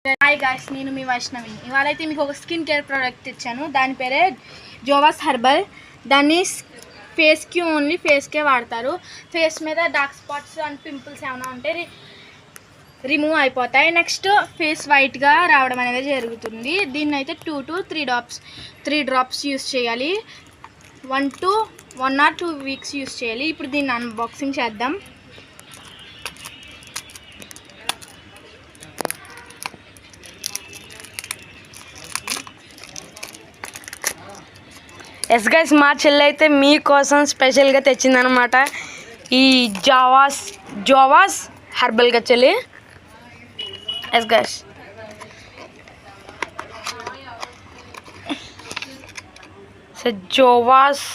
Hi guys, నేను మీ వైష్ణవి. ఇవాళ అయితే మీకు ఒక స్కిన్ కేర్ ప్రోడక్ట్ ఇచ్చాను. దాని పేరే జోవాస్ హెర్బల్. దాన్ని ఫేస్కి ఓన్లీ ఫేస్కే వాడతారు. ఫేస్ మీద డార్క్ స్పాట్స్ అండ్ పింపుల్స్ ఏమైనా ఉంటే రిమూవ్ అయిపోతాయి. నెక్స్ట్ ఫేస్ వైట్గా రావడం అనేది జరుగుతుంది. దీన్ని అయితే 2 to 3 డ్రాప్స్ యూస్ చేయాలి. 1 or 2 వీక్స్ యూస్ చేయాలి. ఇప్పుడు దీన్ని అన్బాక్సింగ్ చేద్దాం. ఎస్ గైస్, మా చెల్లి అయితే మీకోసం స్పెషల్గా తెచ్చిందనమాట ఈ జోవాస్ హెర్బల్గా చెల్లి. Yes guys, Jovees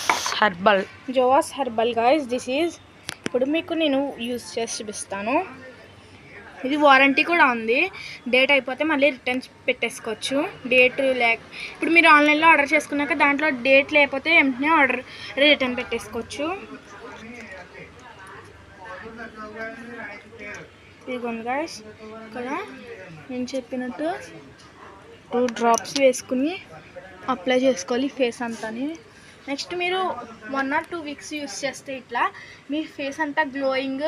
herbal guys, this is. ఇప్పుడు మీకు నేను యూస్ చేసి చూపిస్తాను. ఇది వారంటీ కూడా ఉంది. డేట్ అయిపోతే మళ్ళీ రిటర్న్స్ పెట్టేసుకోవచ్చు. ఇప్పుడు మీరు ఆన్లైన్లో ఆర్డర్ చేసుకున్నాక దాంట్లో డేట్ లేకపోతే వెంటనే రిటర్న్ పెట్టేసుకోవచ్చు. ఇదిగోండి గైస్, ఇక్కడ నేను చెప్పినట్టు 2 డ్రాప్స్ వేసుకుని అప్లై చేసుకోవాలి ఫేస్ అంతాని. నెక్స్ట్ మీరు 1 or 2 వీక్స్ యూస్ చేస్తే ఇట్లా మీ ఫేస్ అంతా glowing,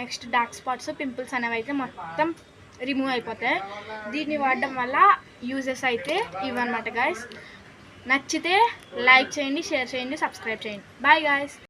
next dark spots, pimples అనేవి అయితే మొత్తం రిమూవ్ అయిపోతాయి. దీన్ని వాడడం వల్ల యూజెస్ అయితే ఇవన్నమాట గైస్. నచ్చితే లైక్ చేయండి, షేర్ చేయండి, సబ్స్క్రైబ్ చేయండి. Bye guys.